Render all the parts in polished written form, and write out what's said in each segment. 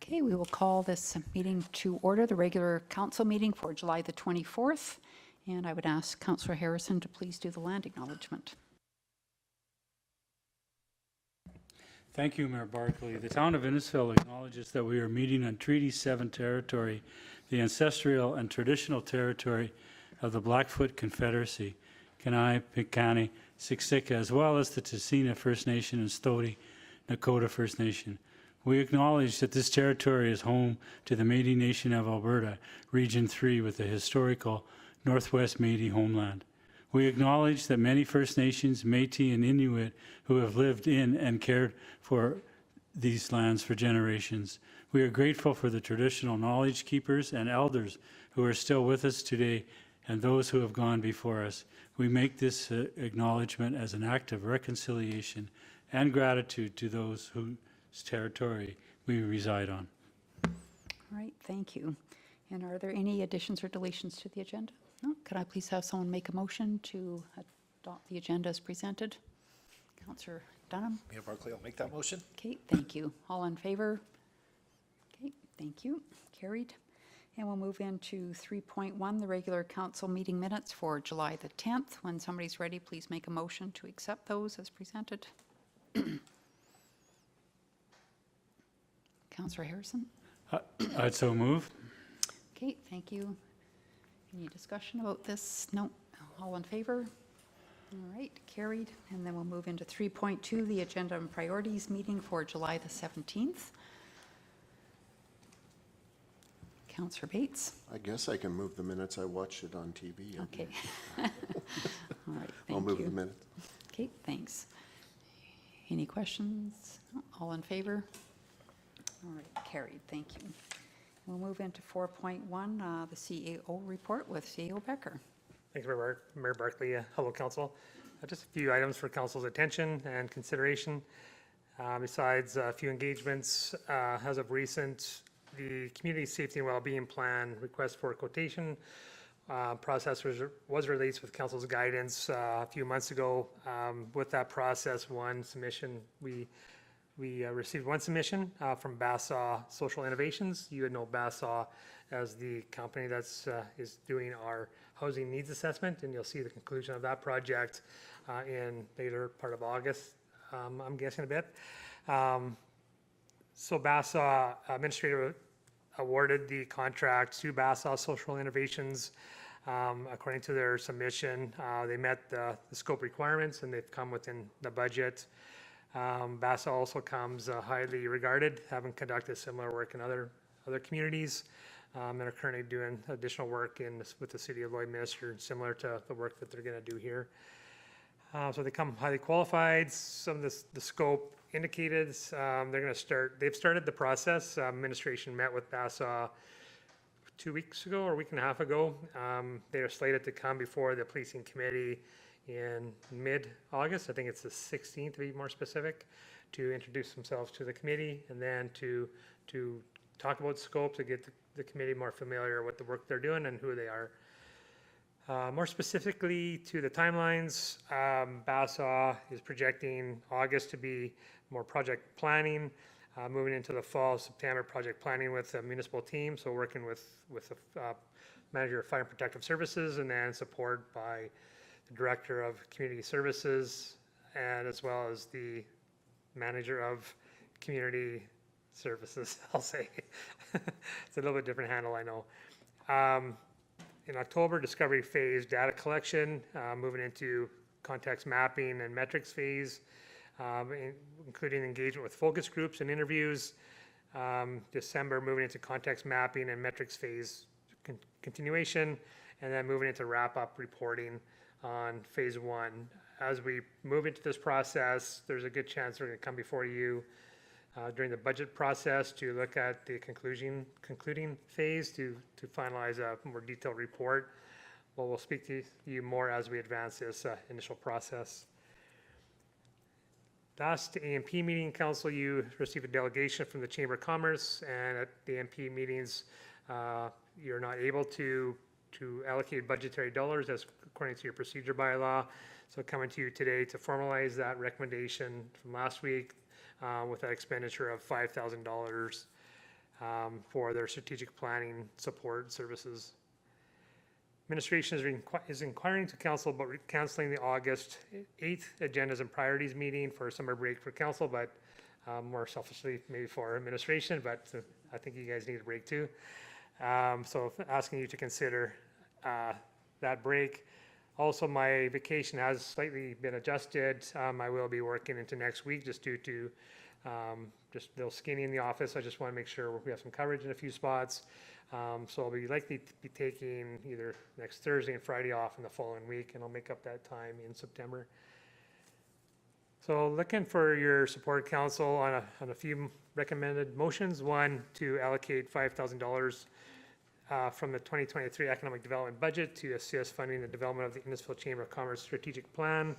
Okay, we will call this meeting to order, the regular council meeting for July the 24th. And I would ask Councillor Harrison to please do the land acknowledgement. Thank you, Mayor Barkley. The town of Innisfil acknowledges that we are meeting on Treaty 7 territory, the ancestral and traditional territory of the Blackfoot Confederacy, Kenai, Piikani, Siksika, as well as the Tsuut'ina First Nation and Stoney Nakoda First Nation. We acknowledge that this territory is home to the Métis Nation of Alberta, Region 3, with the historical Northwest Métis homeland. We acknowledge that many First Nations, Métis, and Inuit who have lived in and cared for these lands for generations. We are grateful for the traditional knowledge keepers and elders who are still with us today and those who have gone before us. We make this acknowledgement as an act of reconciliation and gratitude to those whose territory we reside on. All right, thank you. And are there any additions or deletions to the agenda? No? Could I please have someone make a motion to adopt the agenda as presented? Councillor Dunham? Mayor Barkley, I'll make that motion. Okay, thank you. All in favor? Okay, thank you. Carried. And we'll move into 3.1, the regular council meeting minutes for July the 10th. When somebody's ready, please make a motion to accept those as presented. Councillor Harrison? I'd so move. Okay, thank you. Any discussion about this? No. All in favor? All right, carried. And then we'll move into 3.2, the agenda and priorities meeting for July the 17th. Councillor Bates? I guess I can move the minutes. I watched it on TV. Okay. All right, thank you. I'll move the minutes. Okay, thanks. Any questions? No? All in favor? All right, carried. Thank you. We'll move into 4.1, the CAO report with CAO Becker. Thanks, Mayor Barkley. Hello, Council. Just a few items for Council's attention and consideration. Besides a few engagements, as of recent, the Community Safety and Wellbeing Plan request for quotation process was released with Council's guidance a few months ago. With that process, one submission, we received one submission from Bylaw Social Innovations. You would know Bylaw as the company that's is doing our housing needs assessment, and you'll see the conclusion of that project in later part of August, I'm guessing a bit. So Bylaw Administrator awarded the contract to Bylaw Social Innovations. According to their submission, they met the scope requirements and they've come within the budget. Bylaw also comes highly regarded, having conducted similar work in other communities, and are currently doing additional work with the City of Lloydminster, similar to the work that they're going to do here. So they come highly qualified. Some of the scope indicated they've started the process. Administration met with Bylaw 2 weeks ago or a week and a half ago. They are slated to come before the policing committee in mid-August. I think it's the 16th to be more specific, to introduce themselves to the committee and then to talk about scope, to get the committee more familiar with the work they're doing and who they are. More specifically to the timelines, Bylaw is projecting August to be more project planning, moving into the fall, September project planning with the municipal team, so working with the manager of fire and protective services, and then support by the director of community services, and as well as the manager of community services, I'll say. It's a little bit different handle, I know. In October, discovery phase data collection, moving into context mapping and metrics phase, including engagement with focus groups and interviews. December, moving into context mapping and metrics phase continuation, and then moving into wrap-up reporting on phase 1. As we move into this process, there's a good chance we're going to come before you during the budget process to look at the concluding phase to finalize a more detailed report. Well, we'll speak to you more as we advance this initial process. Last AMP meeting, Council, you received a delegation from the Chamber of Commerce, and at the AMP meetings, you're not able to allocate budgetary dollars as according to your procedure bylaw. So coming to you today to formalize that recommendation from last week with that expenditure of $5,000 for their strategic planning support services. Administration is inquiring to council about canceling the August 8th agendas and priorities meeting for summer break for council, but more selfishly maybe for administration, but I think you guys need a break too. So asking you to consider that break. Also, my vacation has slightly been adjusted. I will be working into next week just due to just a little skinny in the office. I just want to make sure we have some coverage in a few spots. So I'll be likely to be taking either next Thursday and Friday off in the following week, and I'll make up that time in September. So looking for your support, council, on a few recommended motions. One, to allocate $5,000 from the 2023 economic development budget to assist funding the development of the Innisfil Chamber of Commerce strategic plan.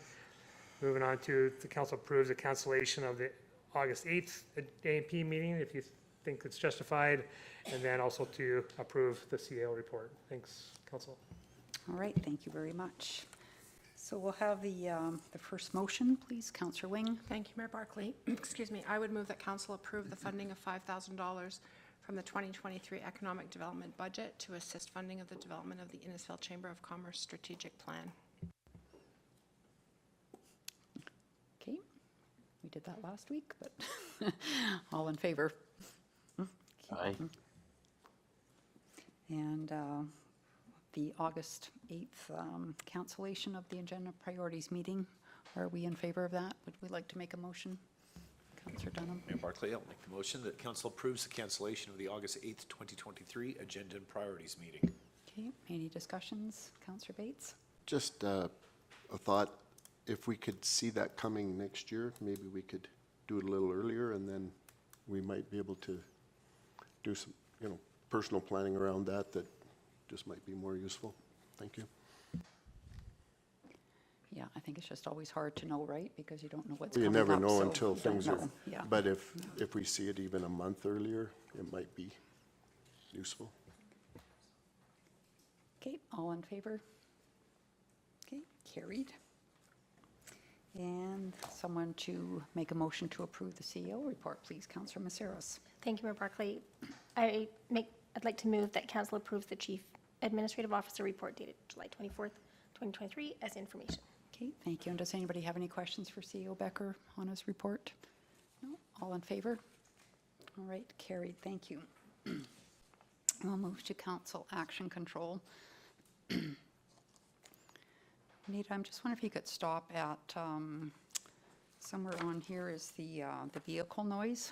Moving on to, the council approves the cancellation of the August 8th AMP meeting if you think it's justified, and then also to approve the CAO report. Thanks, council. All right, thank you very much. So we'll have the first motion, please. Councillor Wing. Thank you, Mayor Barkley. Excuse me. I would move that council approve the funding of $5,000 from the 2023 economic development budget to assist funding of the development of the Innisfil Chamber of Commerce strategic plan. Okay, we did that last week, but all in favor? Aye. And the August 8th cancellation of the agenda priorities meeting, are we in favor of that? Would we like to make a motion? Councillor Dunham? Mayor Barkley, I'll make the motion that council approves the cancellation of the August 8th, 2023 agenda and priorities meeting. Okay, any discussions? Councillor Bates? Just a thought, if we could see that coming next year, maybe we could do it a little earlier, and then we might be able to do some, personal planning around that just might be more useful. Thank you. Yeah, I think it's just always hard to know, right? Because you don't know what's You coming up. never know so until you don't things are, know. Yeah. but if we see it even a month earlier, it might be useful. Okay, all in favor? Okay, carried. And someone to make a motion to approve the CEO report, please. Councillor Maceros. Thank you, Mayor Barkley. I'd like to move that council approves the Chief Administrative Officer report dated July 24th, 2023 as information. Okay, thank you. And does anybody have any questions for CEO Becker on his report? No? All in favor? All right, carried. Thank you. We'll move to council action control. Anita, I'm just wondering if you could stop at somewhere on here is the vehicle noise.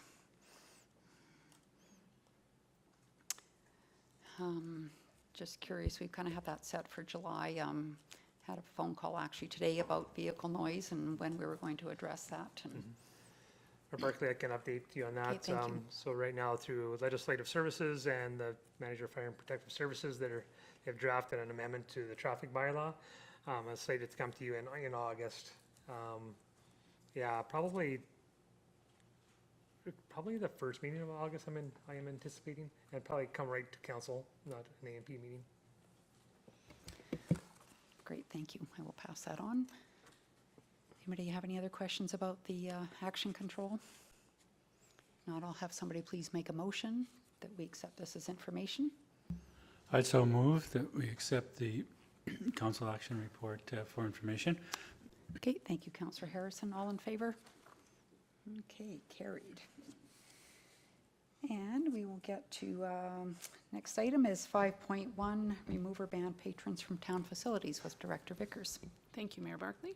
Just curious, we've kind of had that set for July. Had a phone call actually today about vehicle noise and when we were going to address that. And Mayor Barkley, I can update you on that. Okay, thank you. So right now, through legislative services and the manager of fire and protective services, they've drafted an amendment to the traffic bylaw. It's slated to come to you in August. Yeah, probably the first meeting of August I am anticipating, and probably come right to council, not an AMP meeting. great, thank you. I will pass that on. Anybody have any other questions about the action control? Not, I'll have somebody please make a motion that we accept this as information. I'd so move that we accept the council action report for information. Okay, thank you, Councillor Harrison. All in favor? Okay, carried. And we will get to, next item is 5.1, remove or ban patrons from town facilities with Director Vickers. Thank you, Mayor Barkley.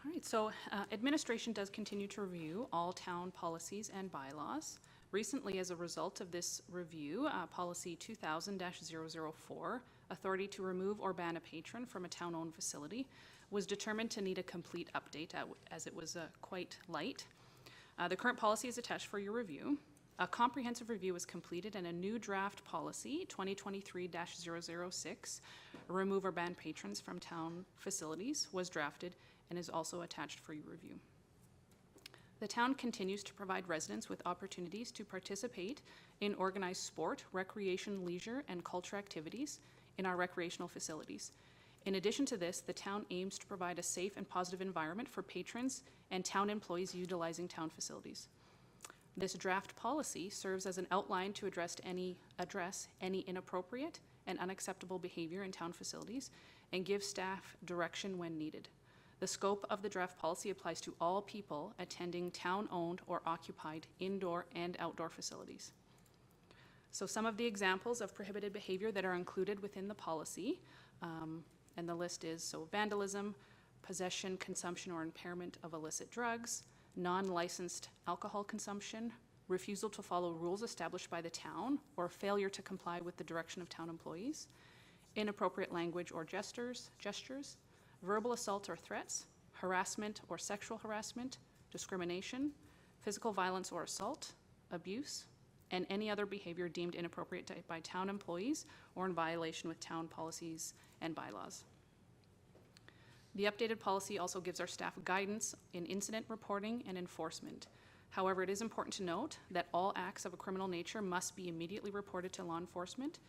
All right, so administration does continue to review all town policies and bylaws. Recently, as a result of this review, policy 2000-004, authority to remove or ban a patron from a town-owned facility, was determined to need a complete update as it was quite light. The current policy is attached for your review. A comprehensive review was completed and a new draft policy, 2023-006, remove or ban patrons from town facilities, was drafted and is also attached for your review. The town continues to provide residents with opportunities to participate in organized sport, recreation, leisure, and culture activities in our recreational facilities. In addition to this, the town aims to provide a safe and positive environment for patrons and town employees utilizing town facilities. This draft policy serves as an outline to address any inappropriate and unacceptable behavior in town facilities and give staff direction when needed. The scope of the draft policy applies to all people attending town-owned or occupied indoor and outdoor facilities. So some of the examples of prohibited behavior that are included within the policy, and the list is so vandalism, possession, consumption, or impairment of illicit drugs, non-licensed alcohol consumption, refusal to follow rules established by the town, or failure to comply with the direction of town employees, inappropriate language or gestures, verbal assault or threats, harassment or sexual harassment, discrimination, physical violence or assault, abuse, and any other behavior deemed inappropriate by town employees or in violation with town policies and bylaws. The updated policy also gives our staff guidance in incident reporting and enforcement. However, it is important to note that all acts of a criminal nature must be immediately reported to law enforcement.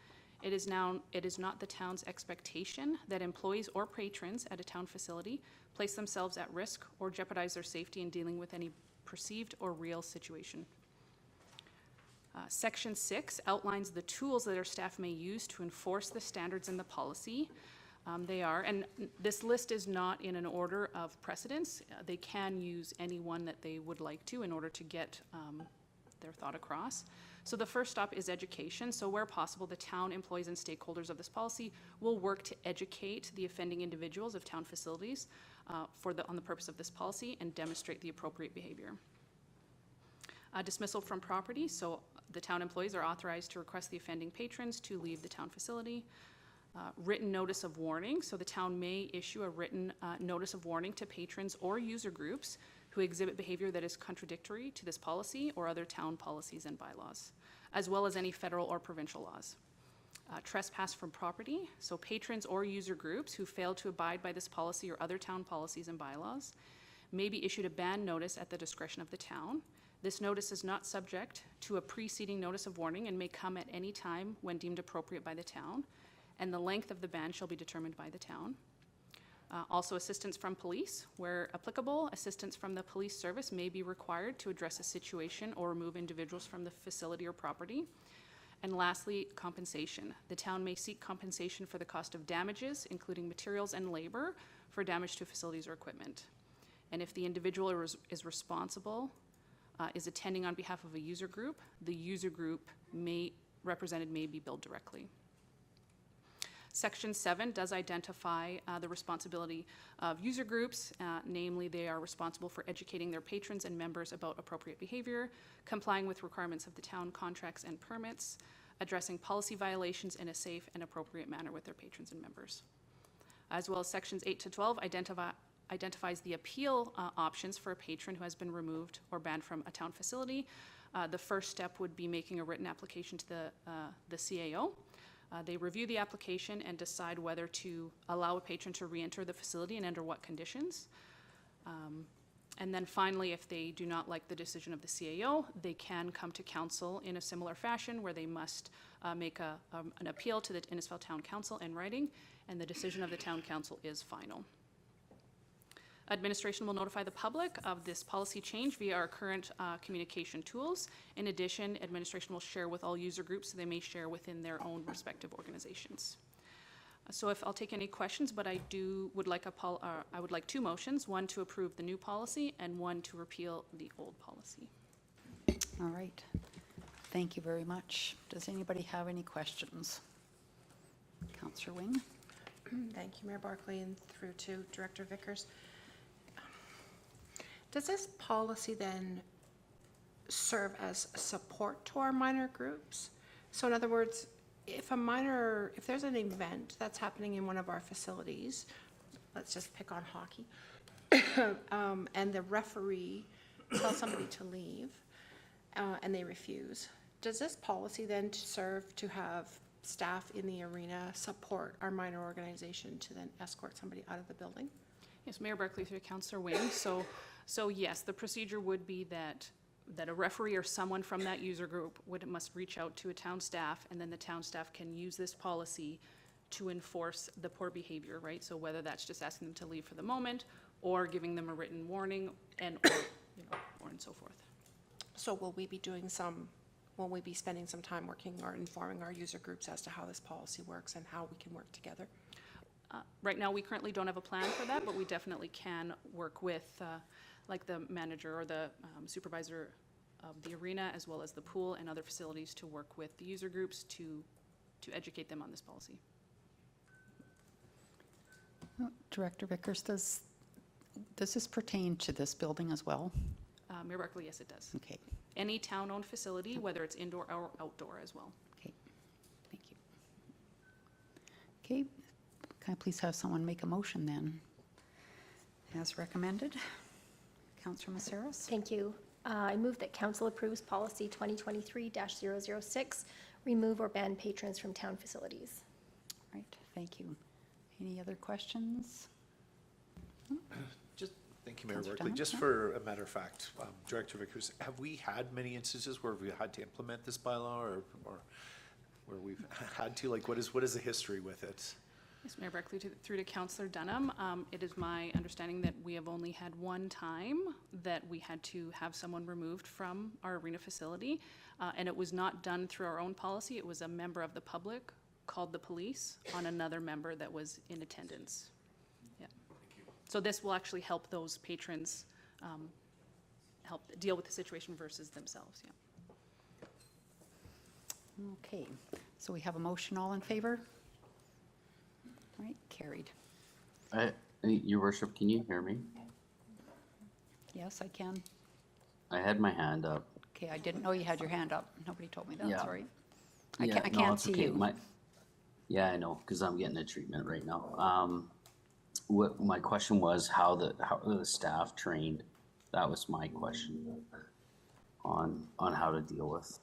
It is not the town's expectation that employees or patrons at a town facility place themselves at risk or jeopardize their safety in dealing with any perceived or real situation. Section 6 outlines the tools that our staff may use to enforce the standards in the policy. And this list is not in an order of precedence. They can use any one that they would like to in order to get their thought across. So the first stop is education. So where possible, the town employees and stakeholders of this policy will work to educate the offending individuals of town facilities on the purpose of this policy and demonstrate the appropriate behavior. Dismissal from property. So the town employees are authorized to request the offending patrons to leave the town facility. Written notice of warning. So the town may issue a written notice of warning to patrons or user groups who exhibit behavior that is contradictory to this policy or other town policies and bylaws, as well as any federal or provincial laws. Trespass from property. So patrons or user groups who fail to abide by this policy or other town policies and bylaws may be issued a ban notice at the discretion of the town. This notice is not subject to a preceding notice of warning and may come at any time when deemed appropriate by the town, and the length of the ban shall be determined by the town. Also, assistance from police. Where applicable, assistance from the police service may be required to address a situation or remove individuals from the facility or property. And lastly, compensation. The town may seek compensation for the cost of damages, including materials and labor, for damage to facilities or equipment. And if the individual is responsible, is attending on behalf of a user group, the user group represented may be billed directly. Section 7 does identify the responsibility of user groups, namely they are responsible for educating their patrons and members about appropriate behavior, complying with requirements of the town contracts and permits, addressing policy violations in a safe and appropriate manner with their patrons and members. As well as sections 8 to 12 identifies the appeal options for a patron who has been removed or banned from a town facility. The first step would be making a written application to the CAO. They review the application and decide whether to allow a patron to re-enter the facility and under what conditions. And then finally, if they do not like the decision of the CAO, they can come to council in a similar fashion where they must make an appeal to the Innisfail Town Council in writing, and the decision of the Town Council is final. Administration will notify the public of this policy change via our current communication tools. In addition, administration will share with all user groups, so they may share within their own respective organizations. So if I'll take any questions, but I would like two motions, one to approve the new policy and one to repeal the old policy. All right. Thank you very much. Does anybody have any questions? Councillor Wing? Thank you, Mayor Barkley, and through to Director Vickers. Does this policy then serve as support to our minor groups? So in other words, if there's an event that's happening in one of our facilities, let's just pick on hockey, and the referee tells somebody to leave, and they refuse, does this policy then serve to have staff in the arena support our minor organization to then escort somebody out of the building? Yes, Mayor Barkley through Councillor Wing. So yes, the procedure would be that a referee or someone from that user group must reach out to a town staff, and then the town staff can use this policy to enforce the poor behavior, right? So whether that's just asking them to leave for the moment or giving them a written warning or and so forth. So will we be spending some time working or informing our user groups as to how this policy works and how we can work together? Right now, we currently don't have a plan for that, but we definitely can work with, like the manager or the supervisor of the arena, as well as the pool and other facilities, to work with the user groups to educate them on this policy. Director Vickers, does this pertain to this building as well? Mayor Barkley, yes, it does. Okay, Any town-owned facility, whether it's indoor or outdoor as well. okay, thank you. Okay, can I please have someone make a motion then? As recommended. Councillor Maceras? Thank you. I move that council approves policy 2023-006, remove or ban patrons from town facilities. Right, thank you. Any other questions? Just, thank you, Mayor Councillor Barkley. Dunn, Just yeah. for a matter of fact, Director Vickers, have we had many instances where we've had to implement this bylaw or where we've had to? Like, what is the history with it? Yes, Mayor Barkley, through to Councillor Dunham. It is my understanding that we have only had one time that we had to have someone removed from our arena facility, and it was not done through our own policy. It was a member of the public called the police on another member that was in attendance. Yeah. So this will actually help those patrons help deal with the situation versus themselves, yeah. Okay, so we have a motion, all in favor? All right, carried. Your worship, can you hear me? Yes, I can. I had my hand up. Okay, I didn't know you had your hand up. Nobody told me that, Yeah. sorry. I Yeah, can't, no, can't it's see okay. you. Yeah, I know, because I'm getting a treatment right now. What my question was, how the staff trained? That was my question on how to deal with.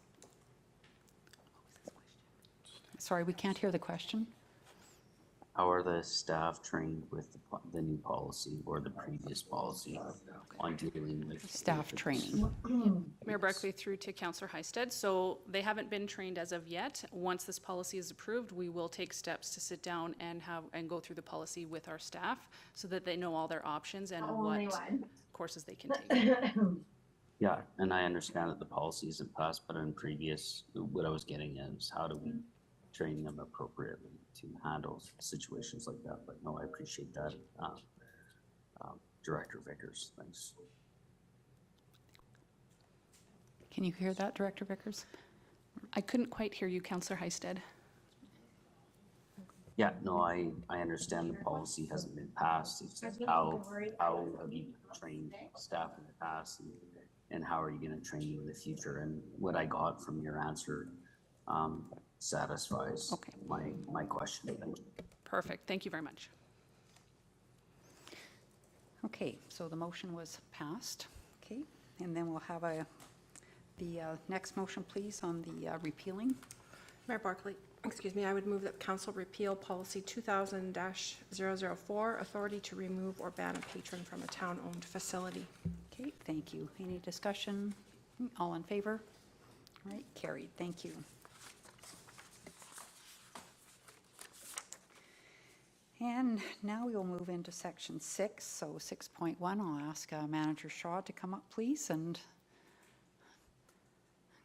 Sorry, we can't hear the question. How are the staff trained with the new policy or the previous policy on dealing with Staff training. Mayor Barkley, through to Councillor Hysted. So they haven't been trained as of yet. Once this policy is approved, we will take steps to sit down and go through the policy with our staff so that they know all their options and what courses they can take. Yeah, and I understand that the policy isn't passed, but in previous, what I was getting at is how do we train them appropriately to handle situations like that? But no, I appreciate that. Director Vickers, thanks. Can you hear that, Director Vickers? I couldn't quite hear you, Councillor Hysted. Yeah, no, I understand the policy hasn't been passed. It's just how have you trained staff in the past and how are you going to train them in the future? And what I got from your answer satisfies Okay. my question. Thank you. Perfect. Thank you very much. Okay, so the motion was passed. Okay, and then we'll have the next motion, please, on the repealing. Mayor Barkley, excuse me, I would move that council repeal policy 2000-004, authority to remove or ban a patron from a town-owned facility. Okay, thank you. Any discussion? All in favor? All right, carried. Thank you. And now we will move into section 6. So 6.1, I'll ask Manager Shaw to come up, please, and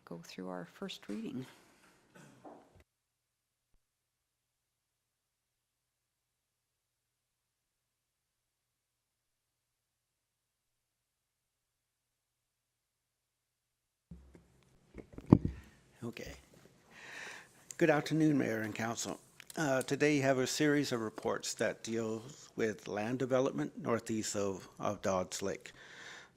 go through our first reading. Okay. Good afternoon, Mayor and Council. Today you have a series of reports that deal with land development northeast of Dodds Lake.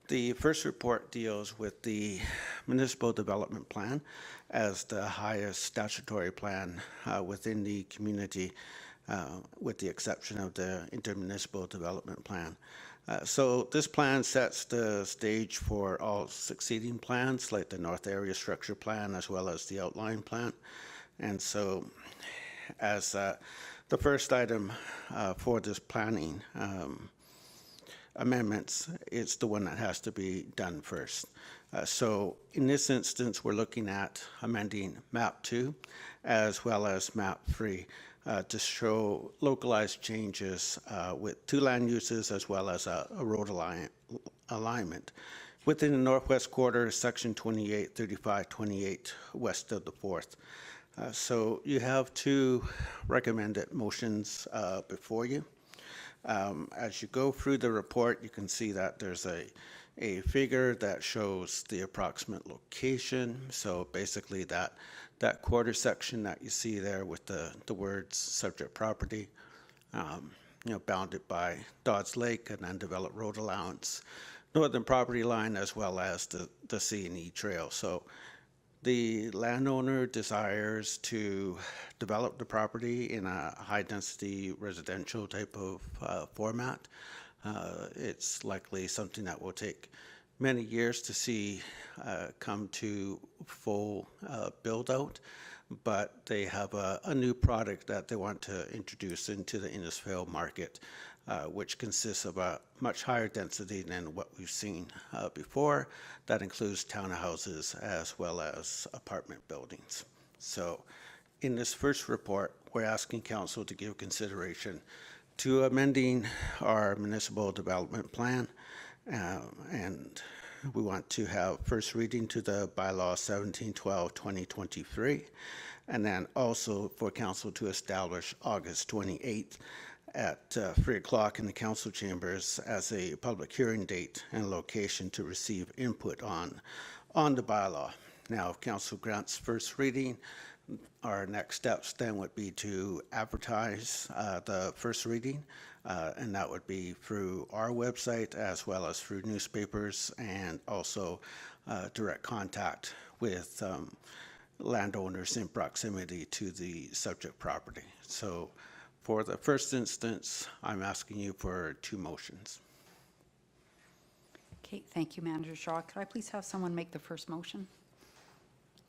The first report deals with the Municipal Development Plan as the highest statutory plan within the community, with the exception of the Intermunicipal Development Plan. So this plan sets the stage for all succeeding plans like the North Area Structure Plan as well as the Outline Plan. And so as the first item for this planning amendments, it's the one that has to be done first. So in this instance, we're looking at amending map 2 as well as map 3 to show localized changes with 2 land uses as well as a road alignment. within the northwest quarter, section 28, 35, 28, west of the 4th. So you have two recommended motions before you. As you go through the report, you can see that there's a figure that shows the approximate location. So basically that quarter section that you see there with the words subject property, bounded by Dodds Lake, an undeveloped road allowance, northern property line, as well as the C&E trail. So the landowner desires to develop the property in a high-density residential type of format. It's likely something that will take many years to see come to full build-out, but they have a new product that they want to introduce into the Innisfail market, which consists of a much higher density than what we've seen before. That includes townhouses as well as apartment buildings. So in this first report, we're asking council to give consideration to amending our municipal development plan, and we want to have first reading to the bylaw 1712-2023, and then also for council to establish August 28th at 3 o'clock in the council chambers as a public hearing date and location to receive input on the bylaw. Now, if council grants first reading, our next steps then would be to advertise the first reading, and that would be through our website as well as through newspapers, and also direct contact with landowners in proximity to the subject property. So for the first instance, I'm asking you for two motions. Okay, thank you, Manager Shaw. Could I please have someone make the first motion?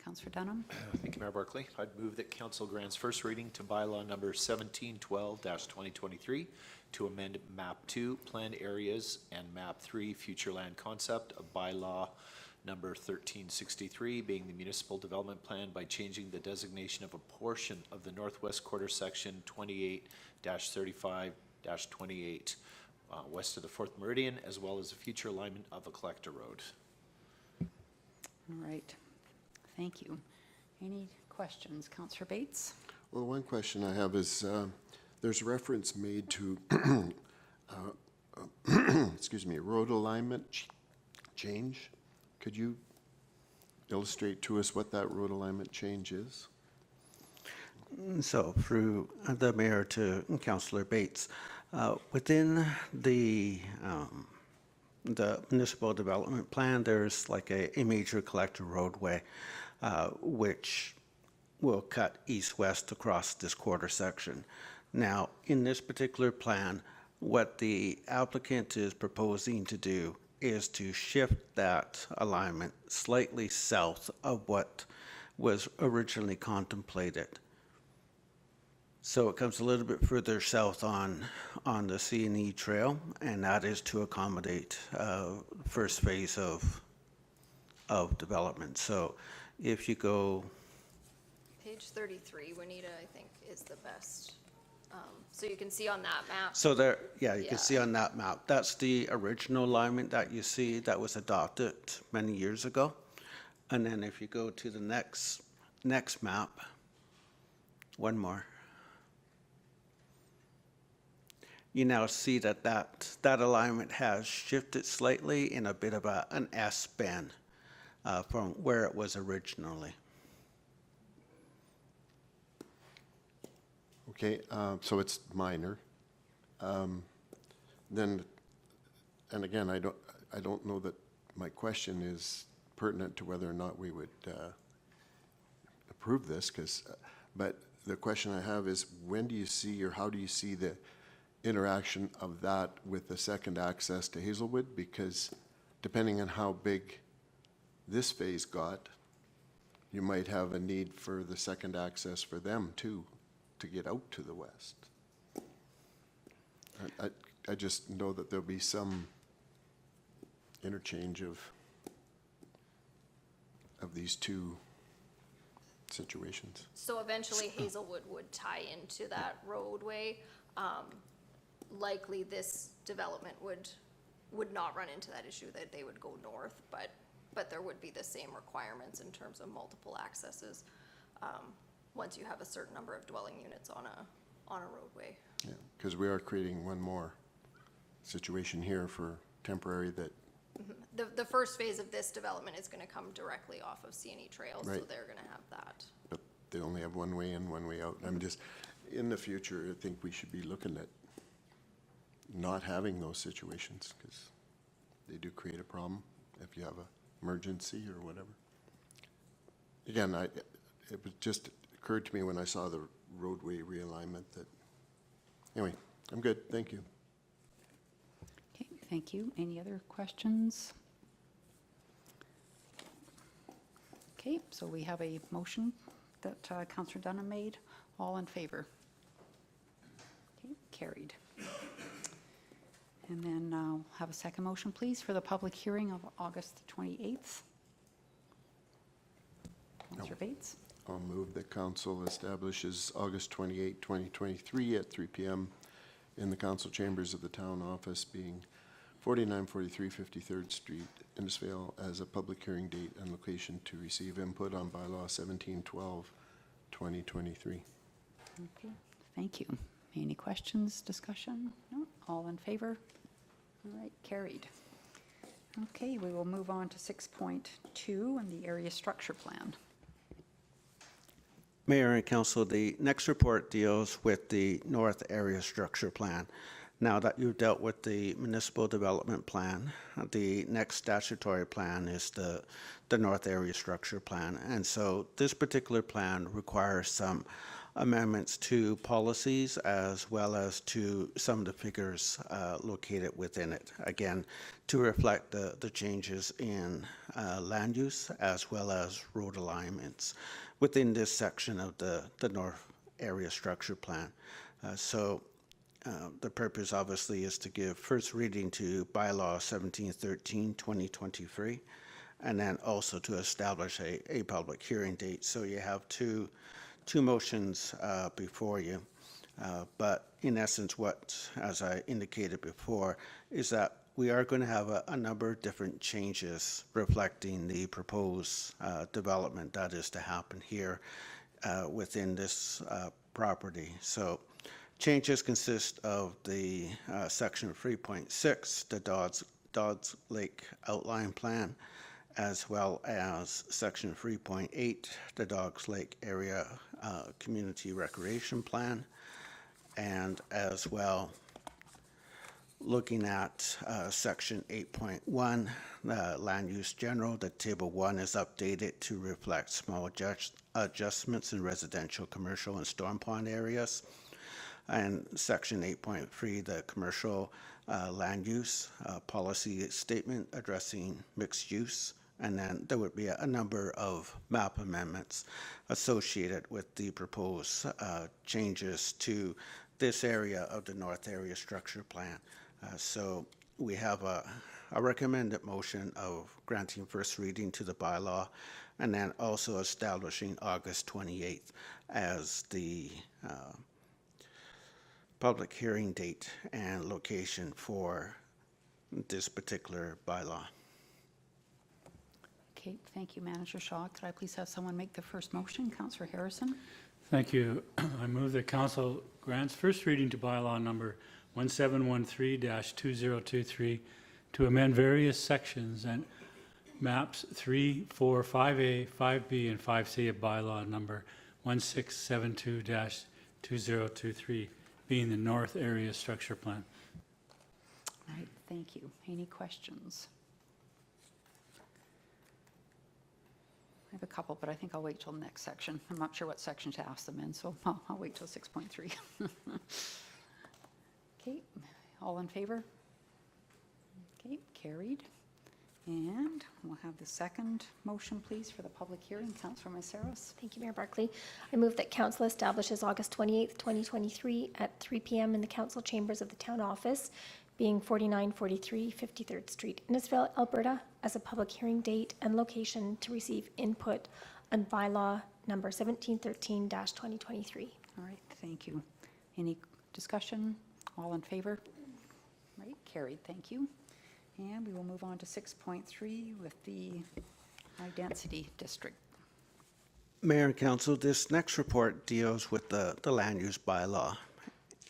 Councillor Dunham? Thank you, Mayor Barkley. I'd move that council grants first reading to bylaw number 1712-2023 to amend map 2 planned areas and map 3 future land concept of bylaw number 1363 being the municipal development plan by changing the designation of a portion of the northwest quarter section 28-35-28 west of the 4th meridian, as well as a future alignment of a collector road. All right, thank you. Any questions? Councillor Bates? Well, one question I have is, there's reference made to, excuse me, road alignment change. Could you illustrate to us what that road alignment change is? So through the mayor to Councillor Bates, within the municipal development plan, there's like a major collector roadway, which will cut east-west across this quarter section. Now, in this particular plan, what the applicant is proposing to do is to shift that alignment slightly south of what was originally contemplated. So it comes a little bit further south on the C&E trail, and that is to accommodate first phase of development. So if you go, Page 33, Juanita, I think, is the best. So you can see on that map. so there, yeah, you can Yeah. see on that map, that's the original alignment that you see that was adopted many years ago. And then if you go to the next map, one more, you now see that alignment has shifted slightly in a bit of an S bend from where it was originally. Okay, so it's minor. Then, and again, I don't know that my question is pertinent to whether or not we would approve this, but the question I have is, when do you see, or how do you see the interaction of that with the second access to Hazelwood? Because depending on how big this phase got, you might have a need for the second access for them too, to get out to the west. I just know that there'll be some interchange of these two situations. So eventually Hazelwood would tie into that roadway. Likely this development would would not run into that issue that they would go north, but there would be the same requirements in terms of multiple accesses, once you have a certain number of dwelling units on a roadway. Yeah, because we are creating one more situation here for temporary that, The first phase of this development is gonna come directly off of C&E Trail, so Right. they're gonna have that. but they only have one way in, one way out. I'm just, in the future, I think we should be looking at not having those situations, because they do create a problem if you have a emergency or whatever. Again, it was just occurred to me when I saw the roadway realignment that, anyway, I'm good, thank you. Okay, thank you. Any other questions? Okay, so we have a motion that Councillor Dunham made. All in favor? Okay, carried. And then have a second motion, please, for the public hearing of August the 28th. Councillor Bates? I'll move that council establishes August 28, 2023 at 3 p.m. in the council chambers of the town office, being 4943 53rd Street, Innisfail, as a public hearing date and location to receive input on bylaw 1712, 2023. Okay, thank you. Any questions, discussion? No? All in favor? All right, carried. Okay, we will move on to 6.2 and the area structure plan. Mayor and council, the next report deals with the North Area Structure Plan. Now that you've dealt with the Municipal Development Plan, the next statutory plan is the North Area Structure Plan. And so this particular plan requires some amendments to policies as well as to some of the figures located within it. Again, to reflect the changes in land use as well as road alignments within this section of the North Area Structure Plan. The purpose obviously is to give first reading to Bylaw 1713, 2023, and then also to establish a public hearing date. So you have two motions before you. But in essence, as I indicated before, is that we are going to have a number of different changes reflecting the proposed development that is to happen here within this property. So changes consist of the section 3.6, the Dodds Lake Outline Plan, as well as section 3.8, the Dodds Lake Area Community Recreation Plan, and as well looking at section 8.1, land use general. The table 1 is updated to reflect small adjustments in residential, commercial, and storm pond areas. And section 8.3, the commercial land use policy statement addressing mixed use. And then there would be a number of map amendments associated with the proposed changes to this area of the North Area Structure Plan. So we have a recommended motion of granting first reading to the bylaw, and then also establishing August 28th as the public hearing date and location for this particular bylaw. Okay, thank you, Manager Shaw. Could I please have someone make the first motion? Councillor Harrison? Thank you. I move that council grants first reading to bylaw number 1713-2023 to amend various sections and maps 3, 4, 5A, 5B, and 5C of bylaw number 1672-2023, being the North Area Structure Plan. All right, thank you. Any questions? I have a couple, but I think I'll wait till the next section. I'm not sure what section to ask them in, so I'll wait till 6.3. Okay, all in favor? Okay, carried. And we'll have the second motion, please, for the public hearing. Councillor Maceros? Thank you, Mayor Barkley. I move that council establishes August 28th, 2023 at 3 p.m. in the council chambers of the town office, being 4943 53rd Street, Innisfail, Alberta, as a public hearing date and location to receive input on bylaw number 1713-2023. All right, thank you. Any discussion? All in favor? Right, carried, thank you. And we will move on to 6.3 with the high-density district. Mayor and Council, this next report deals with the land use bylaw,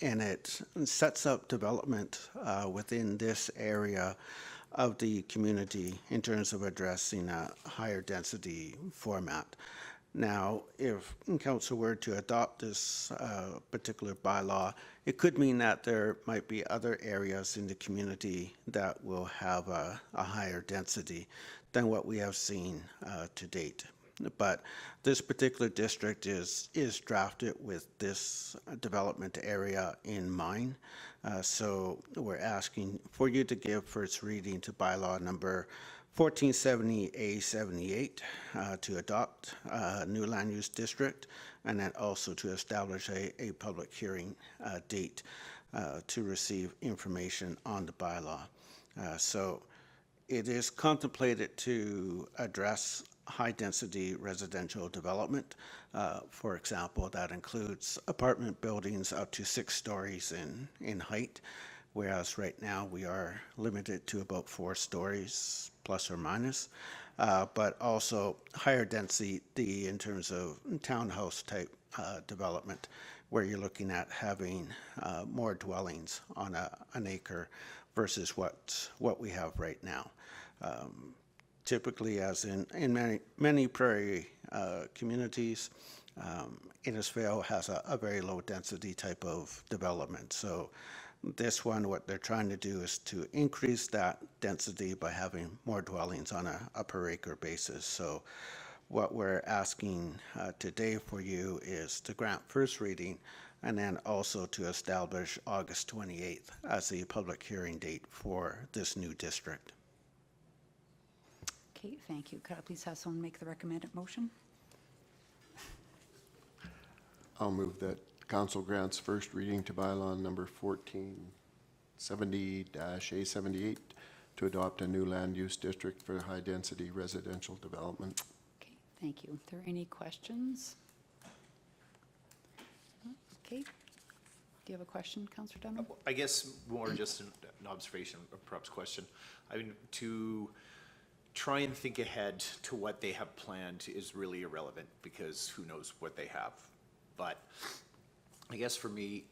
and it sets up development within this area of the community in terms of addressing a higher density format. Now, if council were to adopt this particular bylaw, it could mean that there might be other areas in the community that will have a higher density than what we have seen to date. But this particular district is drafted with this development area in mind. So we're asking for you to give first reading to bylaw number 1470A78 to adopt a new land use district, and then also to establish a public hearing date to receive information on the bylaw. So it is contemplated to address high-density residential development. For example, that includes apartment buildings up to 6 stories in height, whereas right now we are limited to about 4 stories, plus or minus, but also higher density in terms of townhouse type development, where you're looking at having more dwellings on an acre versus what we have right now. Typically, as in many prairie communities, Innisfail has a very low density type of development. So this one, what they're trying to do is to increase that density by having more dwellings on a per acre basis. So what we're asking today for you is to grant first reading, and then also to establish August 28th as the public hearing date for this new district. Okay, thank you. Could I please have someone make the recommended motion? I'll move that council grants first reading to bylaw number 1470-A78 to adopt a new land use district for high-density residential development. Okay, thank you. Are there any questions? Okay. Do you have a question, Councillor Dunham? I guess more just an observation or perhaps question. I mean, to try and think ahead to what they have planned is really irrelevant because who knows what they have. But I guess for me,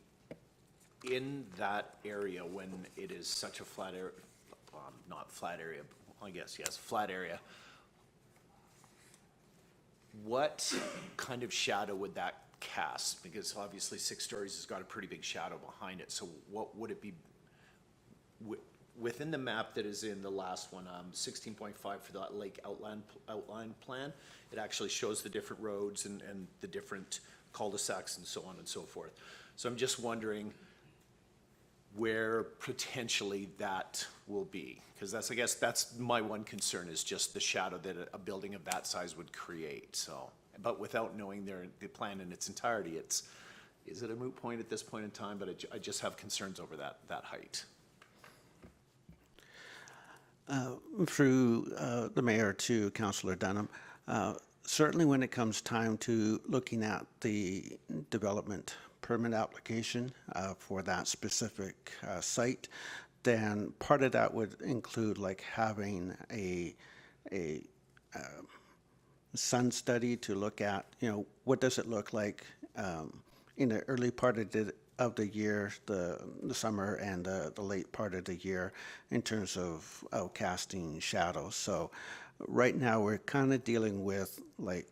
in that area, when it is such a flat area, not flat area, but I guess, yes, flat area, what kind of shadow would that cast? Because obviously 6 stories has got a pretty big shadow behind it. So what would it be within the map that is in the last one, 16.5 for that lake outline plan? It actually shows the different roads and the different cul-de-sacs and so on and so forth. So I'm just wondering where potentially that will be, because I guess that's my one concern, is just the shadow that a building of that size would create. So, but without knowing the plan in its entirety, is it a moot point at this point in time? But I just have concerns over that height. Through the mayor to Councillor Dunham, certainly when it comes time to looking at the development permit application for that specific site, then part of that would include like having a sun study to look at, what does it look like in the early part of the year, the summer and the late part of the year in terms of casting shadows. So right now we're kind of dealing with like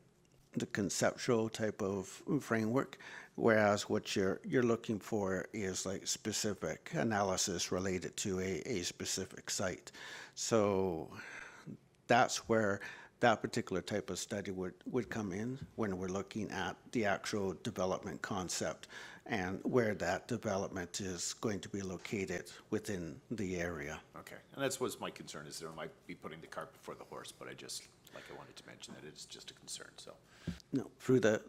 the conceptual type of framework, whereas what you're looking for is like specific analysis related to a specific site. So that's where that particular type of study would come in when we're looking at the actual development concept and where that development is going to be located within the area. Okay, and that's what's my concern, is there might be putting the cart before the horse, but I wanted to mention that it's just a concern, so. No, through the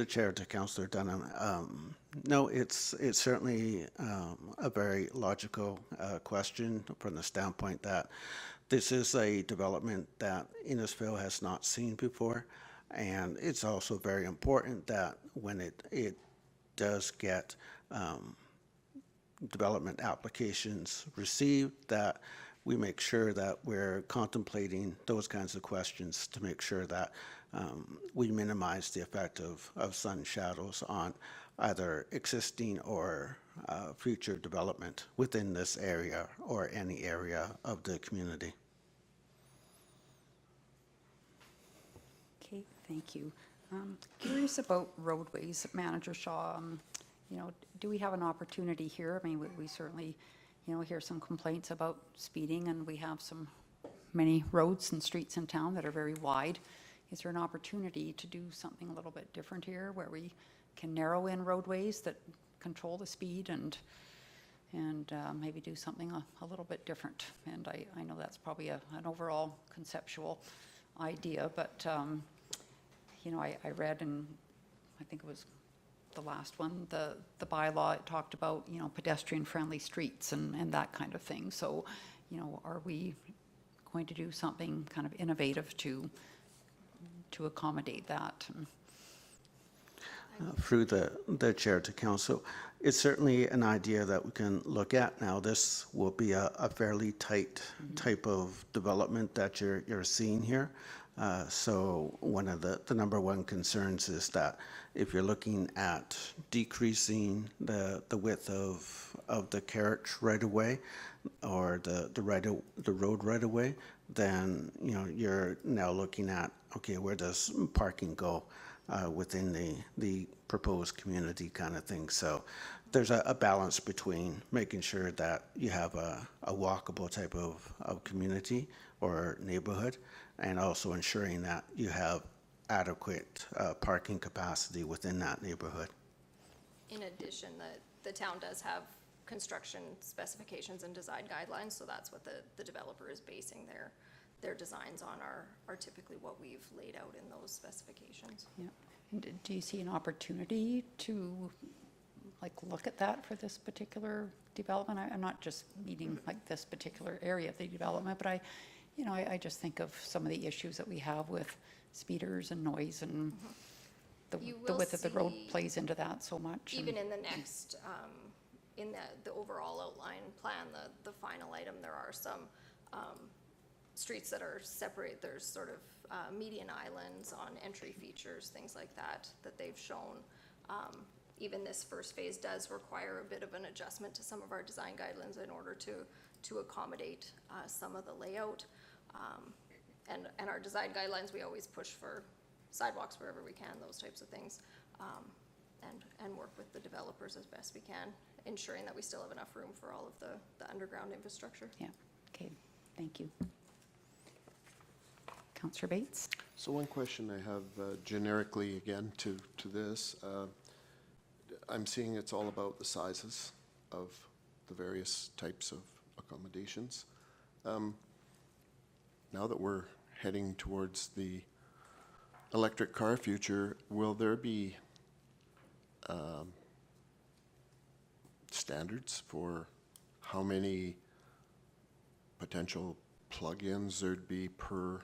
chair to Councillor Dunham, no, it's certainly a very logical question from the standpoint that this is a development that Innisfail has not seen before, and it's also very important that when it does get development applications received, that we make sure that we're contemplating those kinds of questions to make sure that we minimize the effect of sun shadows on either existing or future development within this area or any area of the community. Okay, thank you. Curious about roadways, Manager Shaw. You know, do we have an opportunity here? I mean, we certainly, you know, hear some complaints about speeding, and we have many roads and streets in town that are very wide. Is there an opportunity to do something a little bit different here, where we can narrow in roadways that control the speed and maybe do something a little bit different? And I know that's probably an overall conceptual idea, but you know, I read, and I think it was the last one, the bylaw, it talked about, you know, pedestrian-friendly streets and that kind of thing. So, you know, are we going to do something kind of innovative to accommodate that? Through the chair to council, it's certainly an idea that we can look at. Now, this will be a fairly tight type of development that you're seeing here. So one of the number one concerns is that if you're looking at decreasing the width of the carriage right of way or the road right of way, then you know you're now looking at, okay, where does parking go within the proposed community kind of thing. So there's a balance between making sure that you have a walkable type of community or neighborhood, and also ensuring that you have adequate parking capacity within that neighborhood. In addition, the town does have construction specifications and design guidelines, so that's what the developer is basing their designs on are typically what we've laid out in those specifications. Yeah. And do you see an opportunity to like look at that for this particular development? I'm not just meaning like this particular area of the development, but I just think of some of the issues that we have with speeders and noise, and the You will width of the road see, plays into that so much. even in the next, in the overall outline plan, the final item, there are some streets that are separate. There's sort of median islands on entry features, things like that they've shown. Even this first phase does require a bit of an adjustment to some of our design guidelines in order to accommodate some of the layout. And our design guidelines, we always push for sidewalks wherever we can, those types of things, and work with the developers as best we can, ensuring that we still have enough room for all of the underground infrastructure. Yeah, okay, thank you. Councillor Bates? So one question I have generically again to this, I'm seeing it's all about the sizes of the various types of accommodations. Now that we're heading towards the electric car future, will there be standards for how many potential plug-ins there'd be per?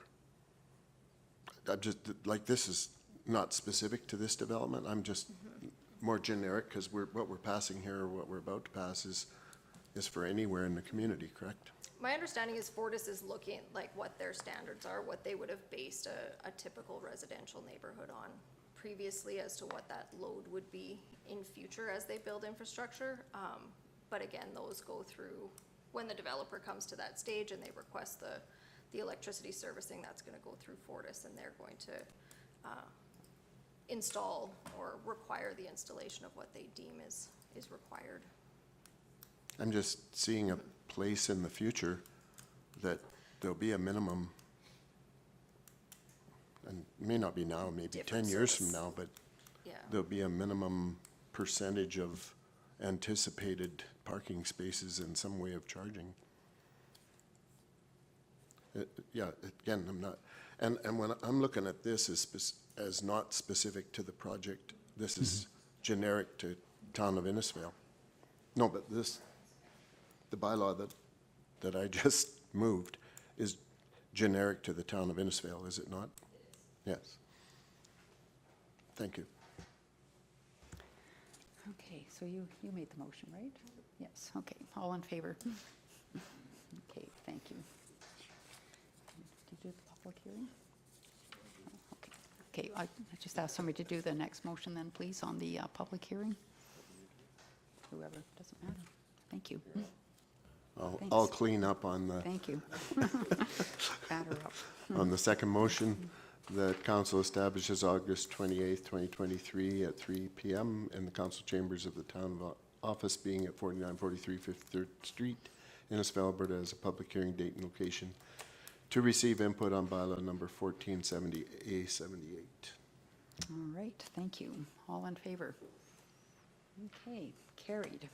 I'm just, like, this is not specific to this development. I'm just more generic, because what we're passing here, or what we're about to pass is for anywhere in the community, correct? My understanding is Fortis is looking like what their standards are, what they would have based a typical residential neighborhood on previously as to what that load would be in future as they build infrastructure. But again, those go through, when the developer comes to that stage and they request the electricity servicing, that's gonna go through Fortis, and they're going to install or require the installation of what they deem is required. I'm just seeing a place in the future that there'll be a minimum, and it may not be now, maybe 10 years from now, but Yeah. there'll be a minimum percentage of anticipated parking spaces and some way of charging. Yeah, again, I'm not, and when I'm looking at this as not specific to the project, this is generic to town of Innisfail. No, but the bylaw that I just moved is generic to the town of Innisfail, is it not? Yes. Thank you. Okay, so you made the motion, right? Yes, okay, all in favor? Okay, thank Thank you. Did you do the public hearing? Okay, I just asked somebody to do the next motion then, please, on the public hearing. Whoever, doesn't matter. Thank you. I'll Thanks. clean up on the, Thank you. Batter up. on the second motion, that council establishes August 28th, 2023 at 3 PM in the council chambers of the town office being at 4943 53rd Street, Innisfil, Alberta, as a public hearing date and location to receive input on bylaw number 1470A78. All right, thank you. All in favor? Okay, carried.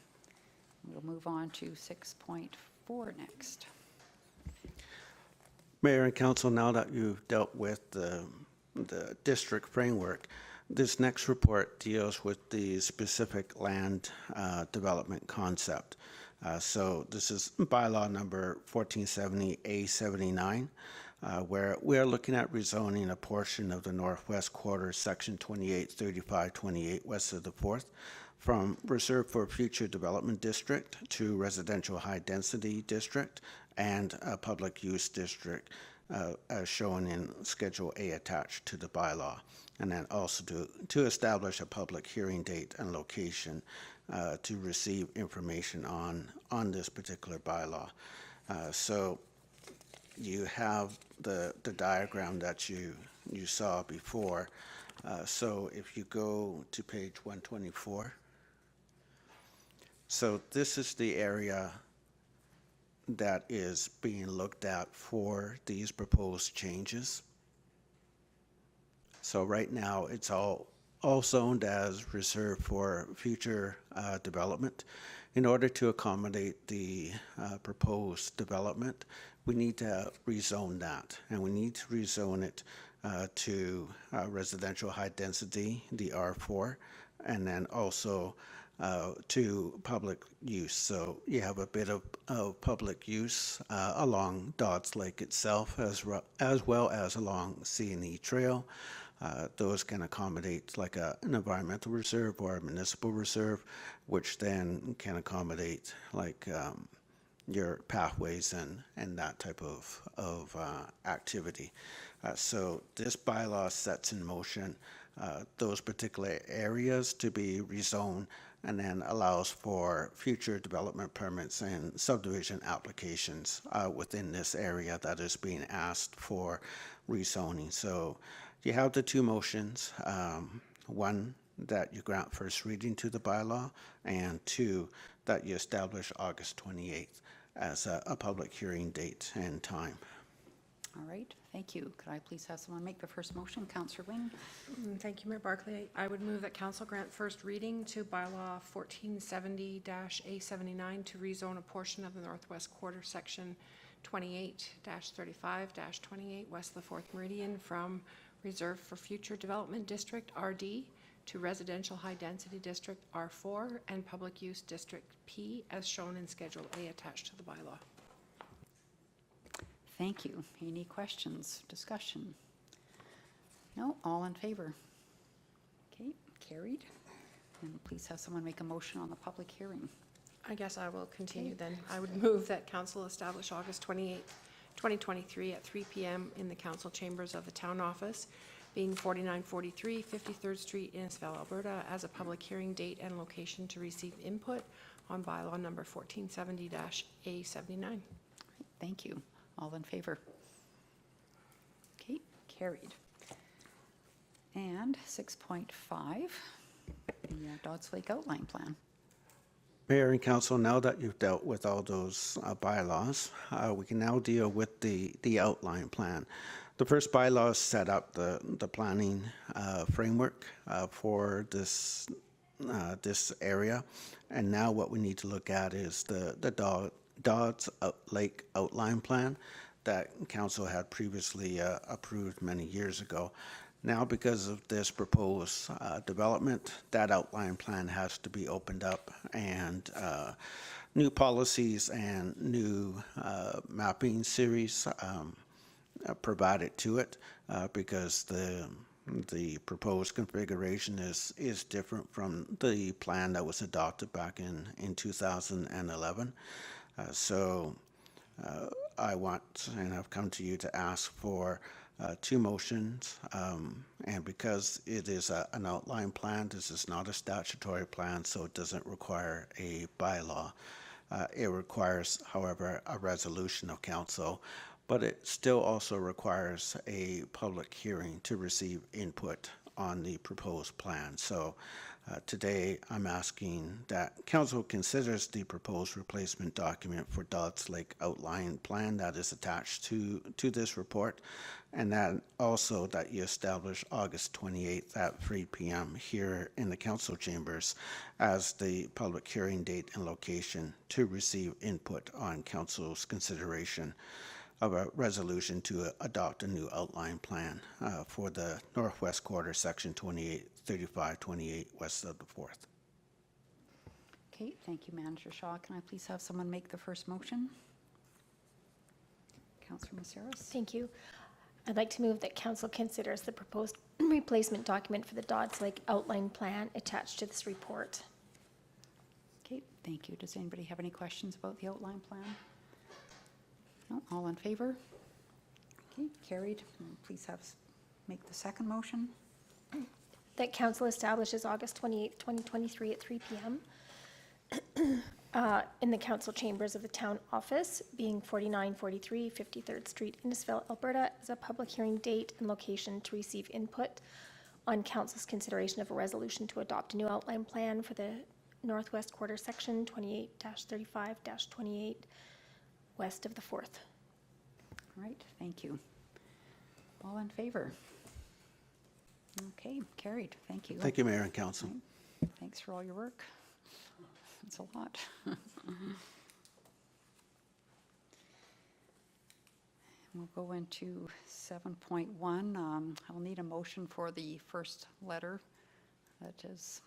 We'll move on to 6.4 next. Mayor and council, now that you've dealt with the district framework, this next report deals with the specific land development concept. So this is bylaw number 1470A79, where we're looking at rezoning a portion of the northwest quarter, section 283528 west of the 4th, from reserved for future development district to residential high density district and a public use district, as shown in Schedule A attached to the bylaw. And then also to establish a public hearing date and location to receive information on this particular bylaw. So you have the diagram that you saw before. So if you go to page 124, so this is the area that is being looked at for these proposed changes. So right now, it's all zoned as reserved for future development. In order to accommodate the proposed development, we need to rezone that, and we need to rezone it to residential high density, the R4, and then also to public use. So you have a bit of public use along Dodds Lake itself, as well as along C&E Trail. Those can accommodate like an environmental reserve or a municipal reserve, which then can accommodate like your pathways and that type of activity. So this bylaw sets in motion those particular areas to be rezoned, and then allows for future development permits and subdivision applications within this area that is being asked for rezoning. So you have the two motions, one that you grant first reading to the bylaw, and two, that you establish August 28th as a public hearing date and time. All right, thank you. Could I please have someone make the first motion? Councillor Wing? Thank you, Mayor Barclay. I would move that council grant first reading to bylaw 1470-A79 to rezone a portion of the northwest quarter, section 28-35-28 west of the 4th meridian from reserved for future development district RD to residential high density district R4 and public use district P as shown in Schedule A attached to the bylaw. Thank you. Any questions, discussion? No, all in favor? Okay, carried. And please have someone make a motion on the public hearing. I guess I will continue then. I would move that council establish August 28th, 2023 at 3 PM in the council chambers of the town office, being 4943 53rd Street, Innisfil, Alberta, as a public hearing date and location to receive input on bylaw number 1470-A79. Thank you. All in favor? Okay, carried. And 6.5, the Dodds Lake Outline Plan. Mayor and council, now that you've dealt with all those bylaws, we can now deal with the outline plan. The first bylaws set up the planning framework for this area, and now what we need to look at is the Dodds Lake Outline Plan that council had previously approved many years ago. Now, because of this proposed development, that outline plan has to be opened up, and new policies and new mapping series provided to it because the proposed configuration is different from the plan that was adopted back in 2011. So I want and have come to you to ask for two motions. And because it is an outline plan, this is not a statutory plan, so it doesn't require a bylaw. It requires, however, a resolution of council, but it still also requires a public hearing to receive input on the proposed plan. So today, I'm asking that council considers the proposed replacement document for Dodds Lake outline plan that is attached to this report, and that also that you establish August 28th at 3 p.m. here in the council chambers as the public hearing date and location to receive input on council's consideration of a resolution to adopt a new outline plan for the Northwest Quarter, Section 283528, west of the 4th. Okay, thank you, Manager Shaw. Can I please have someone make the first motion? Councillor Maceras? Thank you. I'd like to move that council considers the proposed replacement document for the Dodds Lake outline plan attached to this report. Okay, thank you. Does anybody have any questions about the outline plan? No, all in favor? Okay, carried. Please make the second motion. That council establishes August 28th, 2023 at 3 p.m. In the council chambers of the town office, being 4943 53rd Street, Innisfil, Alberta, as a public hearing date and location to receive input on council's consideration of a resolution to adopt a new outline plan for the Northwest Quarter Section 28-35-28 west of the 4th. All right, thank you. All in favor? Okay, carried. Thank you. Thank you, Mayor and Council. Right. Thanks for all your work. It's a lot. We'll go into 7.1. I'll need a motion for the first letter that is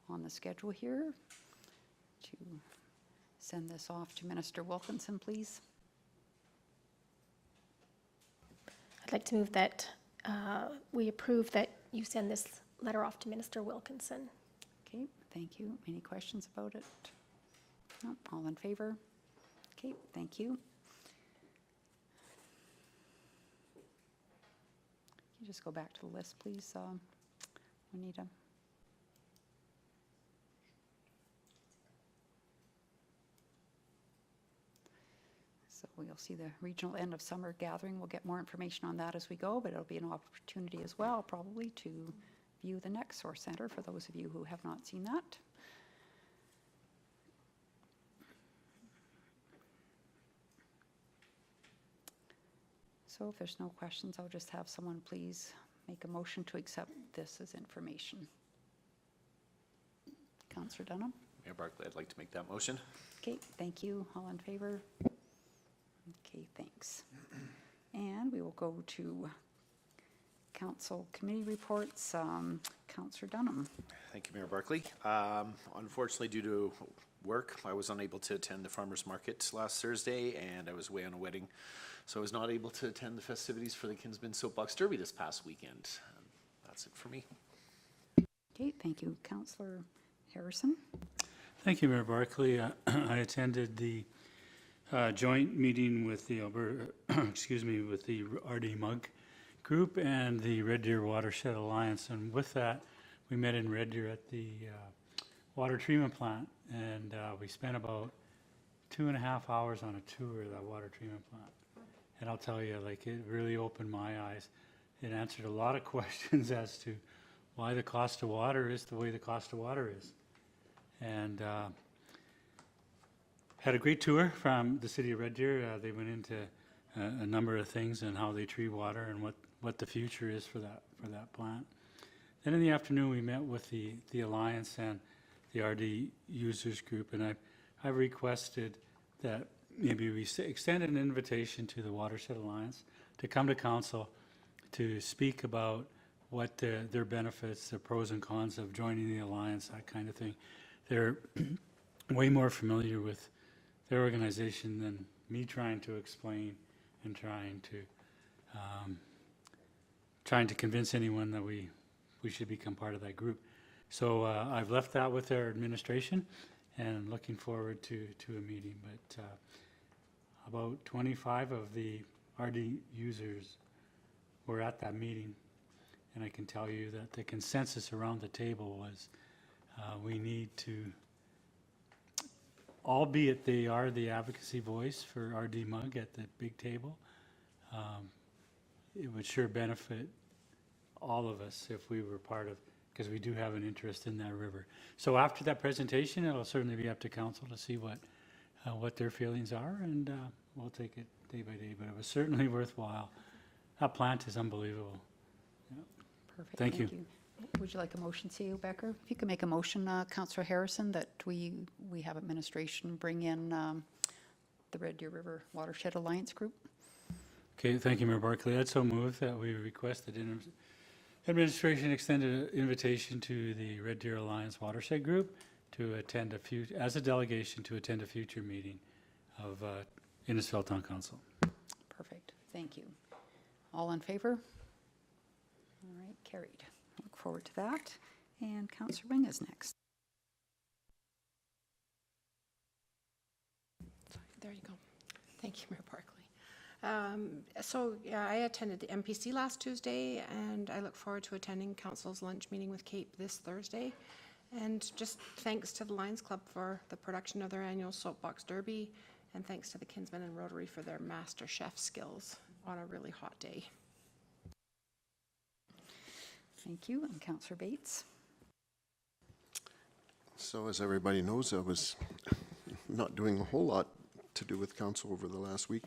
on the schedule here to send this off to Minister Wilkinson, please. I'd like to move that we approve that you send this letter off to Minister Wilkinson. Okay, thank you. Any questions about it? No, all in favor? Okay, thank you. Can you just go back to the list, please, Juanita? So we'll see the regional end of summer gathering. We'll get more information on that as we go, but it'll be an opportunity as well, probably, to view the next Source Center for those of you who have not seen that. So if there's no questions, I'll just have someone please make a motion to accept this as information. Councillor Dunham? Mayor Barclay, I'd like to make that motion. Okay, thank you. All in favor? Okay, thanks. And we will go to council committee reports. Councillor Dunham. Thank you, Mayor Barclay. Unfortunately, due to work, I was unable to attend the farmers market last Thursday, and I was away on a wedding, so I was not able to attend the festivities for the Kinsman Soapbox Derby this past weekend. That's it for me. Okay, thank you. Councillor Harrison. Thank you, Mayor Barclay. I attended the joint meeting with the Alberta, excuse me, with the RD Mug Group and the Red Deer Watershed Alliance. And with that, we met in Red Deer at the water treatment plant. And we spent about 2.5 hours on a tour of that water treatment plant. And I'll tell you, like, it really opened my eyes. It answered a lot of questions as to why the cost of water is the way the cost of water is. And had a great tour from the city of Red Deer. They went into a number of things and how they treat water and what the future is for that plant. Then in the afternoon, we met with the Alliance and the RD users group, and I've requested that maybe we extend an invitation to the Watershed Alliance to come to council to speak about what their benefits, the pros and cons of joining the Alliance, that kind of thing. They're way more familiar with their organization than me trying to explain and trying to convince anyone that we should become part of that group. So I've left that with their administration and looking forward to a meeting. But about 25 of the RD users were at that meeting. And I can tell you that the consensus around the table was we need to, albeit they are the advocacy voice for RD Mug at the big table, it would sure benefit all of us if we were part of, because we do have an interest in that river. So after that presentation, it'll certainly be up to council to see what their feelings are, and we'll take it day by day, but it was certainly worthwhile. That plant is unbelievable. Perfect. Thank you. Would you like a motion, CEO Becker? If you could make a motion, Councillor Harrison, that we have administration bring in the Red Deer River Watershed Alliance Group. Okay, thank you, Mayor Barkley. I'd so move that we request that administration extend an invitation to the Red Deer Alliance Watershed Group to attend as a delegation to attend a future meeting of Innisfail Town Council. Perfect. Thank you. All in favor? All right, carried. Look forward to that. And Councillor Ring is next. Sorry, there you go. Thank you, Mayor Barkley. Yeah, I attended the MPC last Tuesday, and I look forward to attending Council's lunch meeting with Cape this Thursday. And just thanks to the Lions Club for the production of their annual Soapbox Derby, and thanks to the Kinsmen and Rotary for their master chef skills on a really hot day. Thank you. And Councillor Bates. So as everybody knows, I was not doing a whole lot to do with council over the last week.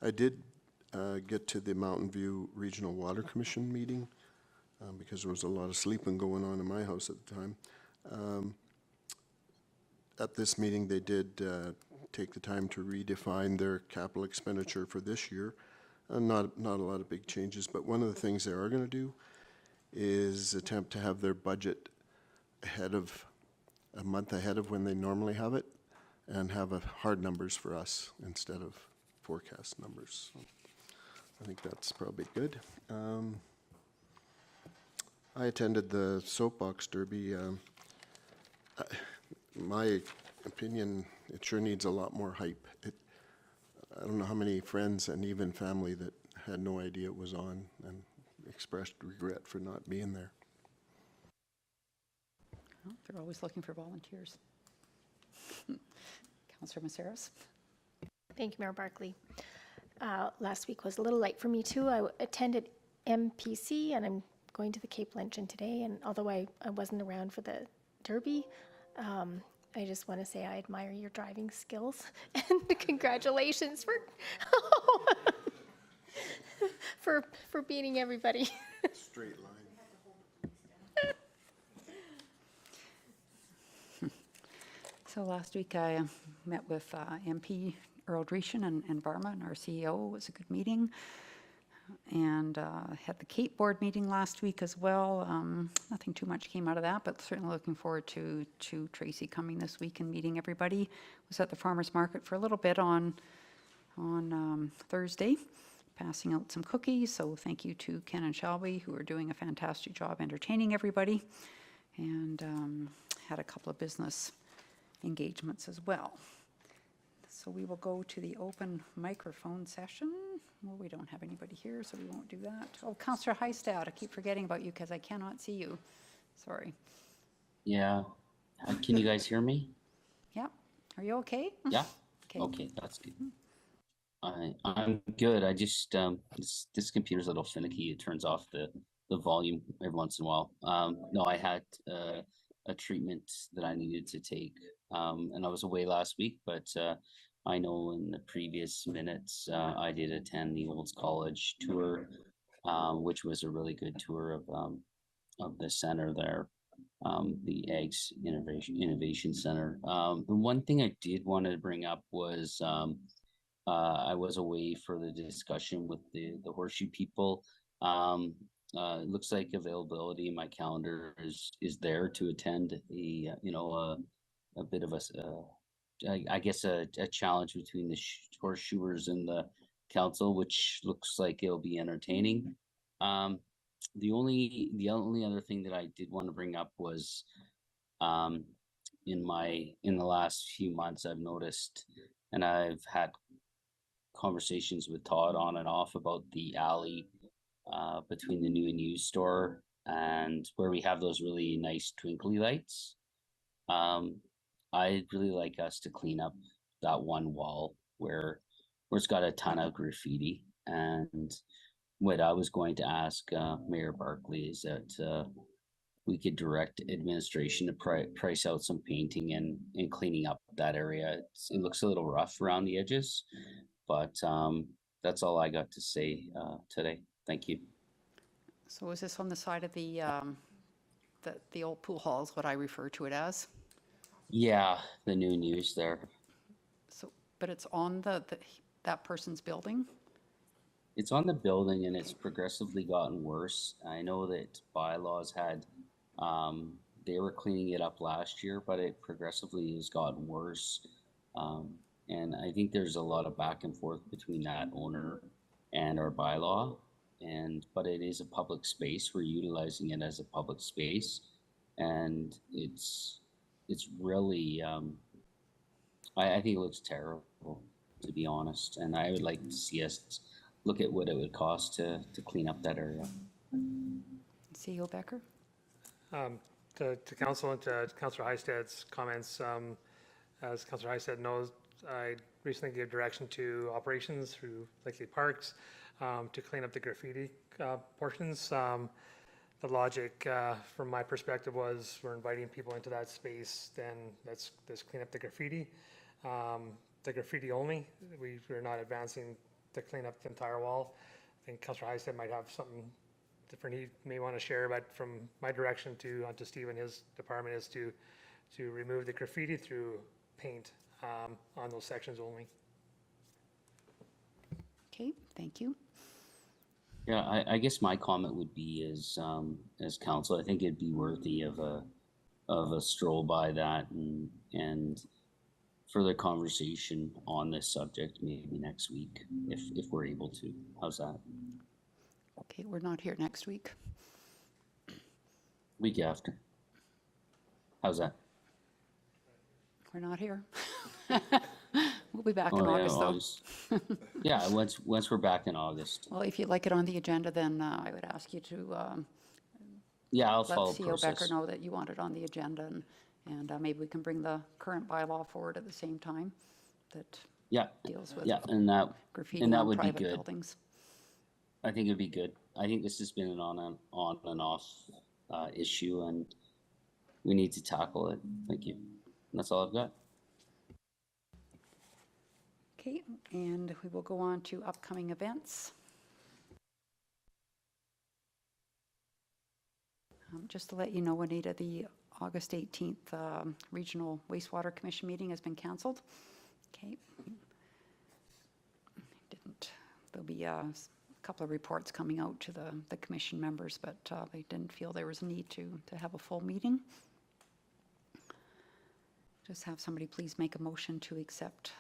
I did get to the Mountain View Regional Water Commission meeting because there was a lot of sleeping going on in my house at the time. At this meeting, they did take the time to redefine their capital expenditure for this year. Not a lot of big changes, but one of the things they are going to do is attempt to have their budget a month ahead of when they normally have it, and have hard numbers for us instead of forecast numbers. So I think that's probably good. I attended the Soapbox Derby. My opinion, it sure needs a lot more hype. I don't know how many friends and even family that had no idea it was on and expressed regret for not being there. Well, they're always looking for volunteers. Councillor Maceras. Thank you, Mayor Barkley. Last week was a little light for me too. I attended MPC and I'm going to the Cape Luncheon today. And although I wasn't around for the Derby, I just want to say I admire your driving skills and congratulations for beating everybody. Straight line. So last week I met with MP Earl Dreeshen and Barma, our CEO. It was a good meeting. And had the Cape Board meeting last week as well. Nothing too much came out of that, but certainly looking forward to Tracy coming this week and meeting everybody. Was at the farmers market for a little bit on Thursday, passing out some cookies. So thank you to Ken and Shelby, who are doing a fantastic job entertaining everybody, and had a couple of business engagements as well. So we will go to the open microphone session. Well, we don't have anybody here, so we won't do that. Oh, Councillor Heistad, I keep forgetting about you because I cannot see you. Sorry. Yeah. Can you guys hear me? Yeah. Are you okay? Yeah. Okay. Okay, that's good. I'm good. I just this computer's a little finicky. It turns off the volume every once in a while. No, I had a treatment that I needed to take, and I was away last week. But I know in the previous minutes I did attend the Olds College tour, which was a really good tour of the center there, the Eggs Innovation Center. The one thing I did want to bring up was I was away for the discussion with the horseshoe people. It looks like availability in my calendar is there to attend a bit of I guess a challenge between the horseshoers and the council, which looks like it'll be entertaining. The only other thing that I did want to bring up was in the last few months I've noticed, and I've had conversations with Todd on and off about the alley between the new and used store and where we have those really nice twinkly lights. I'd really like us to clean up that one wall where it's got a ton of graffiti. And what I was going to ask Mayor Barkley is that we could direct administration to price out some painting and cleaning up that area. It looks a little rough around the edges, but that's all I got to say today. Thank you. So is this on the side of the old pool hall is what I refer to it as? Yeah, the new news there. So, but it's on that person's building? It's on the building and it's progressively gotten worse. I know that Bylaws had, they were cleaning it up last year, but it progressively has gotten worse. And I think there's a lot of back and forth between that owner and our bylaw. But it is a public space. We're utilizing it as a public space. And it's really, I think it looks terrible, to be honest. And I would like to see us look at what it would cost to clean up that area. CEO Becker? To council and to Councillor Hysted's comments, as Councillor Hysted knows, I recently gave direction to operations through Lakely Parks to clean up the graffiti portions. The logic from my perspective was we're inviting people into that space, then let's clean up the graffiti. The graffiti only, we're not advancing to clean up the entire wall. I think Councillor Hysted might have something different he may want to share, but from my direction to Steve and his department is to remove the graffiti through paint on those sections only. Okay, thank you. Yeah, I guess my comment would be as council, I think it'd be worthy of a stroll by that and further conversation on this subject maybe next week if we're able to. How's that? Okay, we're not here next week. Week after. How's that? We're not here. We'll be back in Oh, yeah, August, though. August. Yeah, once we're back in August. Well, if you'd like it on the agenda, then I would ask you to Yeah, I'll let follow CEO process. Becker know that you want it on the agenda, and maybe we can bring the current bylaw forward at the same time that Yeah, deals with yeah, and that graffiti and that on would be private good. buildings. I think it'd be good. I think this has been an on and off issue, and we need to tackle it. Thank you. And that's all I've got. Okay, and we will go on to upcoming events. Just to let you know, Anita, the August 18th Regional Wastewater Commission meeting has been canceled. Okay. There'll be a couple of reports coming out to the commission members, but they didn't feel there was a need to have a full meeting. Just have somebody please make a motion to accept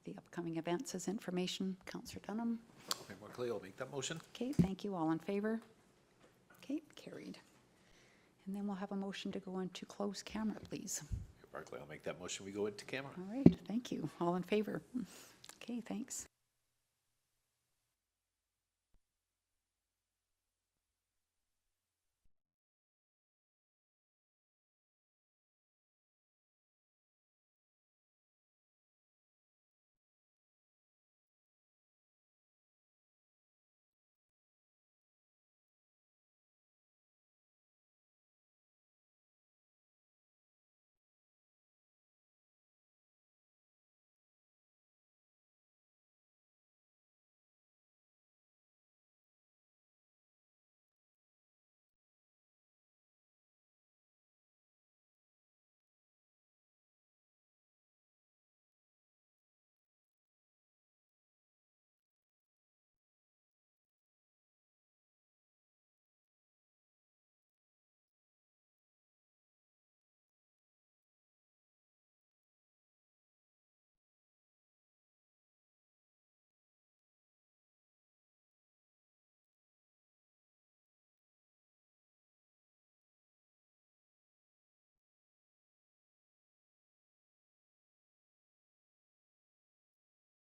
the upcoming events as information. Councillor Dunham. Mayor Barkley, I'll make that motion. Okay, thank you. All in favor? Okay, carried. And then we'll have a motion to go into closed camera, please. Mayor Barkley, I'll make that motion. We go into camera. All right, thank you. All in favor? Okay, thanks.